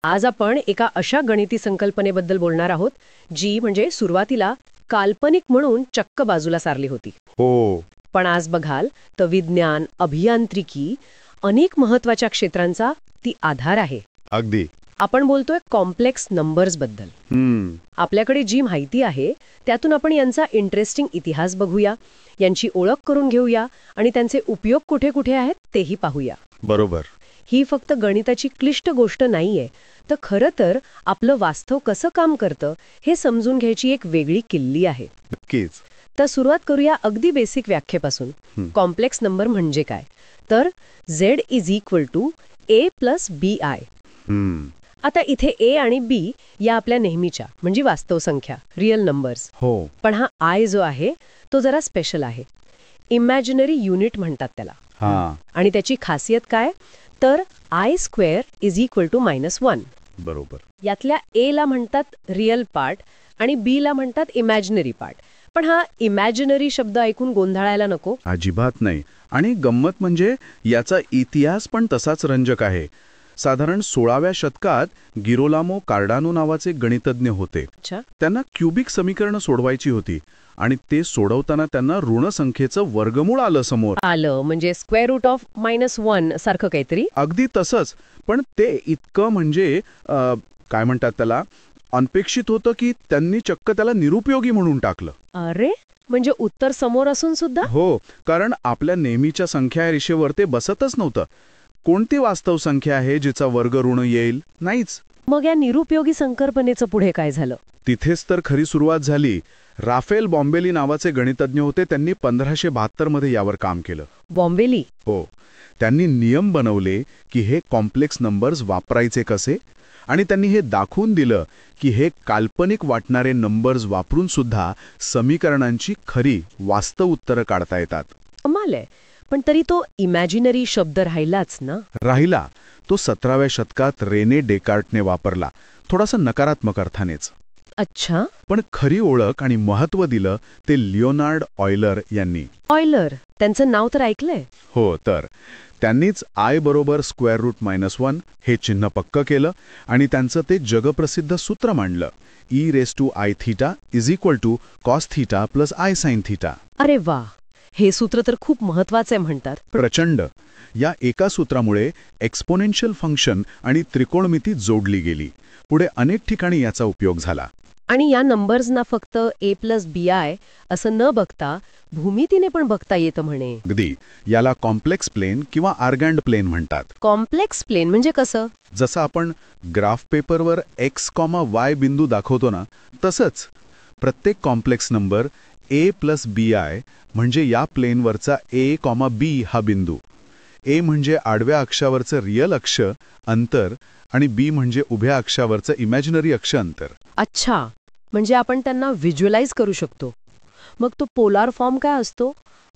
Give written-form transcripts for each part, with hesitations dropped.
आज आपण एका अशा गणिती संकल्पनेबद्दल बोलणार आहोत जी म्हणजे सुरुवातीला काल्पनिक म्हणून चक्क बाजूला सारली होती. हो. पण आज बघाल तर विज्ञान, अभियांत्रिकी अनेक महत्वाच्या क्षेत्रांचा ती आधार आहे. अगदी. आपण बोलतोय कॉम्प्लेक्स नंबर्स बद्दल. आपल्याकडे जी माहिती आहे त्यातून आपण यांचा इंटरेस्टिंग इतिहास बघूया, यांची ओळख करून घेऊया आणि त्यांचे उपयोग कुठे कुठे आहेत तेही पाहूया. बरोबर. ही फक्त गणिताची क्लिष्ट गोष्ट नाहीये, तर खरं तर आपलं वास्तव कसं काम करतं हे समजून घ्यायची एक वेगळी किल्ली आहे. नक्कीच. तर सुरुवात करूया अगदी बेसिक व्याख्येपासून. कॉम्प्लेक्स नंबर म्हणजे काय? तर Z = A + BI. आता इथे A आणि B या आपल्या नेहमीच्या म्हणजे वास्तव संख्या, रिअल नंबर्स. हो. पण हा I जो आहे तो जरा स्पेशल आहे. इमॅजिनरी युनिट म्हणतात त्याला. हा. आणि त्याची खासियत काय? तर I² = -1. बरोबर. यातल्या A ला म्हणतात रिअल पार्ट आणि B ला म्हणतात इमॅजिनरी पार्ट. पण हा इमॅजिनरी शब्द ऐकून गोंधळायला नको. अजिबात नाही. आणि गंमत म्हणजे याचा इतिहास पण तसाच रंजक आहे. साधारण 16व्या शतकात गिरोलामो कार्डानो नावाचे गणितज्ञ होते. अच्छा. त्यांना क्युबिक समीकरणं सोडवायची होती आणि ते सोडवताना त्यांना ऋण संख्येचं वर्गमूळ आलं समोर. आलं म्हणजे √-1 सारखं काहीतरी. अगदी तसंच. पण ते इतकं म्हणजे काय म्हणतात त्याला, अनपेक्षित होतं की त्यांनी चक्क त्याला निरुपयोगी म्हणून टाकलं. अरे, म्हणजे उत्तर समोर असून सुद्धा? हो, कारण आपल्या नेहमीच्या संख्या रेषेवर ते बसतच नव्हतं. कोणती वास्तव संख्या आहे जिचा वर्ग ऋण येईल? नाहीच. मग या निरुपयोगी संकल्पनेचं पुढे काय झालं? तिथेच तर खरी सुरुवात झाली. राफेल बॉम्बेली नावाचे गणितज्ञ होते. त्यांनी 1572 मध्ये यावर काम केलं. बॉम्बेली? हो. त्यांनी नियम बनवले की हे कॉम्प्लेक्स नंबर्स वापरायचे कसे, आणि त्यांनी हे दाखवून दिलं की हे काल्पनिक वाटणारे नंबर्स वापरून सुद्धा समीकरणांची खरी वास्तव उत्तरं काढता येतात. कमाल आहे. पण तरी तो इमॅजिनरी शब्द राहिलाच ना? राहिला. तो 17व्या शतकात रेने डेकार्टने वापरला, थोडासा नकारात्मक अर्थानेच. अच्छा. पण खरी ओळख आणि महत्त्व दिलं ते लिओनार्ड ऑयलर यांनी. ऑयलर, त्यांचं नाव तर ऐकलंय. हो, तर त्यांनीच I = √-1 हे चिन्ह पक्क केलं आणि त्यांचं ते जगप्रसिद्ध सूत्र मांडलं. e⁻θ = cosθ + isinθ. अरे वा, हे सूत्र तर खूप महत्वाचे म्हणतात. प्रचंड. या एका सूत्रामुळे एक्सपोनेन्शियल फंक्शन आणि त्रिकोणमिती जोडली गेली. पुढे अनेक ठिकाणी याचा उपयोग झाला. आणि या नंबर्सना फक्त A + BI असं न बघता भूमितीने पण बघता येतं म्हणे. अगदी. याला कॉम्प्लेक्स प्लेन किंवा आर्गँड प्लेन म्हणतात. कॉम्प्लेक्स प्लेन म्हणजे कसं? जसं आपण ग्राफ पेपरवर x, y बिंदू दाखवतो ना, तसंच प्रत्येक कॉम्प्लेक्स नंबर A + BI म्हणजे या प्लेनवरचा A, B हा बिंदू. A म्हणजे आडव्या अक्षावरचं रिअल अक्ष अंतर आणि B म्हणजे उभ्या अक्षावरचं इमॅजिनरी अक्ष अंतर. अच्छा, म्हणजे आपण त्यांना व्हिज्युअलाइज करू शकतो. मग तो पोलार फॉर्म काय असतो?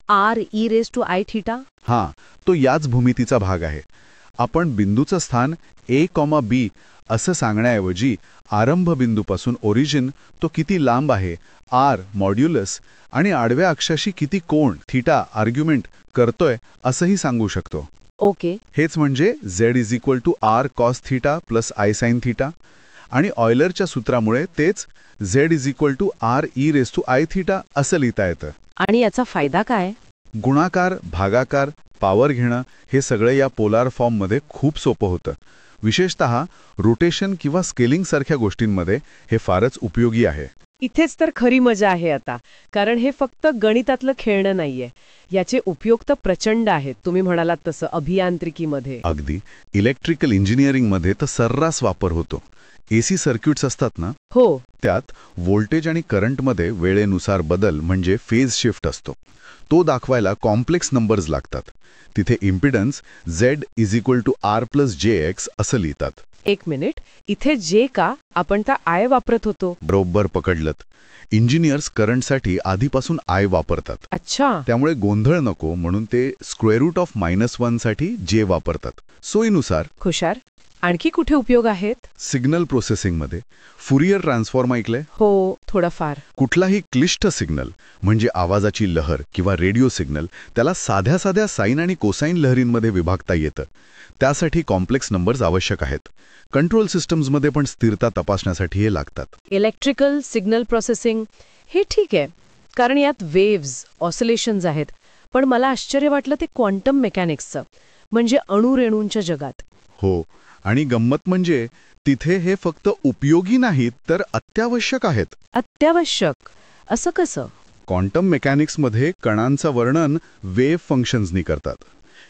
r⁻e⁻θ? हां, तो याच भूमितीचा भाग आहे. आपण बिंदूचं स्थान A, B असं सांगण्याऐवजी आरंभ बिंदूपासून ओरिजिन तो किती लांब आहे, r मॉड्युलस, आणि आडव्या अक्षाशी किती कोण थीटा आर्ग्युमेंट करतोय असंही सांगू शकतो. ओके. हेच म्हणजे Z = r cosθ + isinθ. आणि ऑयलरच्या सूत्रामुळे तेच Z = r⁻e⁻θ असं लिहिता येतं. आणि याचा फायदा काय? गुणाकार, भागाकार, पॉवर घेणं हे सगळं या पोलार फॉर्ममध्ये खूप सोपं होतं. विशेषतः रोटेशन किंवा स्केलिंग सारख्या गोष्टींमध्ये हे फारच उपयोगी आहे. इथेच तर खरी मजा आहे आता, कारण हे फक्त गणितातलं खेळणं नाहीये. याचे उपयोग तर प्रचंड आहेत. तुम्ही म्हणालात तसं अभियांत्रिकीमध्ये. अगदी. इलेक्ट्रिकल इंजिनिअरिंगमध्ये तर सर्रास वापर होतो. AC सर्किट्स असतात ना, हो, त्यात व्होल्टेज आणि करंटमध्ये वेळेनुसार बदल म्हणजे फेज शिफ्ट असतो. तो दाखवायला कॉम्प्लेक्स नंबर्स लागतात. तिथे इम्पिडन्स Z = R + jX असं लिहितात. एक मिनिट, इथे जे का आपण तर I वापरत होतो. बरोबर पकडलत. इंजिनियर्स करंटसाठी आधीपासून I वापरतात. अच्छा. त्यामुळे गोंधळ नको म्हणून ते √-1 साठी J वापरतात. सोयीनुसार. खुशार. आणखी कुठे उपयोग आहेत? सिग्नल प्रोसेसिंगमध्ये फुरियर ट्रान्सफॉर्म ऐकलंय? हो, थोडाफार. कुठलाही क्लिष्ट सिग्नल म्हणजे आवाजाची लहर किंवा रेडिओ सिग्नल त्याला साध्या साध्या साइन आणि कोसाइन लहरींमध्ये विभागता येतं. त्यासाठी कॉम्प्लेक्स नंबर्स आवश्यक आहेत. कंट्रोल सिस्टम्समध्ये पण स्थिरता तपासण्यासाठी हे लागतात. इलेक्ट्रिकल सिग्नल प्रोसेसिंग हे ठीक आहे, कारण यात वेव्ज, ऑसिलेशन्स आहेत. पण मला आश्चर्य वाटलं ते क्वांटम मेकॅनिक्सचं, म्हणजे अणुरेणूंच्या जगात. हो, आणि गंमत म्हणजे तिथे हे फक्त उपयोगी नाहीत तर अत्यावश्यक आहेत. अत्यावश्यक असं कसं? क्वांटम मेकॅनिक्समध्ये कणांचं वर्णन वेव्ह फंक्शन्सनी करतात.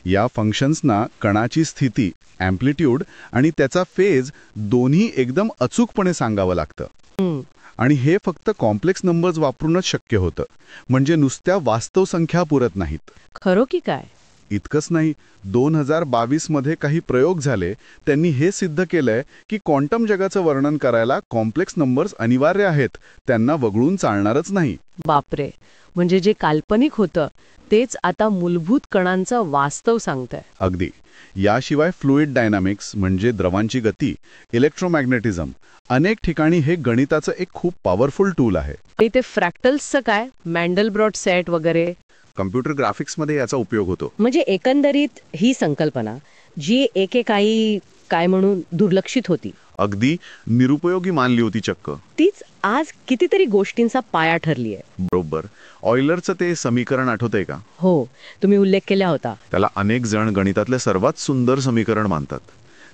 या फंक्शन्सना कणाची स्थिती, अँप्लिट्यूड आणि त्याचा फेज दोन्ही एकदम अचूकपणे सांगावं लागतं. आणि हे फक्त कॉम्प्लेक्स नंबर्स वापरूनच शक्य होतं. म्हणजे नुसत्या वास्तव संख्या पुरत नाहीत. खरं की काय? इतकंच नाही, 2022 मध्ये काही प्रयोग झाले. त्यांनी हे सिद्ध केलंय की क्वांटम जगाचं वर्णन करायला कॉम्प्लेक्स नंबर्स अनिवार्य आहेत. त्यांना वगळून चालणारच नाही. बापरे, म्हणजे जे काल्पनिक होतं तेच आता मूलभूत कणांचं वास्तव सांगतंय. अगदी. याशिवाय फ्लुइड डायनामिक्स म्हणजे द्रवांची गती, इलेक्ट्रोमॅग्नेटिझम, अनेक ठिकाणी हे गणिताचं एक खूप पॉवरफुल टूल आहे. आणि ते फ्रॅक्टल्सचं काय, मॅन्डलब्रॉट सेट वगैरे? कम्प्युटर ग्राफिक्समध्ये याचा उपयोग होतो. म्हणजे एकंदरीत ही संकल्पना जी एकेकाळी काय म्हणून दुर्लक्षित होती, अगदी निरुपयोगी मानली होती चक्क, तीच आज कितीतरी गोष्टींचा पाया ठरली आहे. बरोबर. ऑयलरचं ते समीकरण आठवतंय का? हो, तुम्ही उल्लेख केला होता. त्याला अनेक जण गणितातले सर्वात सुंदर समीकरण मानतात.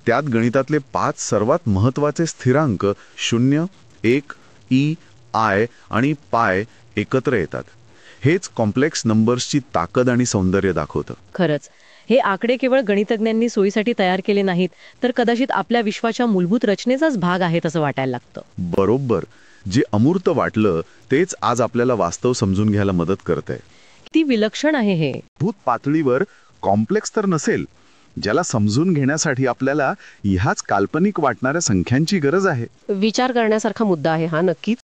त्यात गणितातले 5 सर्वात महत्वाचे स्थिरांक 0, 1, ई, आय आणि पाय एकत्र येतात. हेच कॉम्प्लेक्स नंबर्सची ताकद आणि सौंदर्य दाखवतं. खरंच, हे आकडे केवळ गणितज्ञांनी सोयीसाठी तयार केले नाहीत, तर कदाचित आपल्या विश्वाच्या मूलभूत रचनेचाच भाग आहेत असं वाटायला लागतं. बरोबर. जे अमूर्त वाटलं तेच आज आपल्याला वास्तव समजून घ्यायला मदत करतंय. किती विलक्षण आहे हे. भूत पातळीवर कॉम्प्लेक्स तर नसेल, ज्याला समजून घेण्यासाठी आपल्याला ह्याच काल्पनिक वाटणाऱ्या संख्यांची गरज आहे. विचार करण्यासारखा मुद्दा आहे हा, नक्कीच.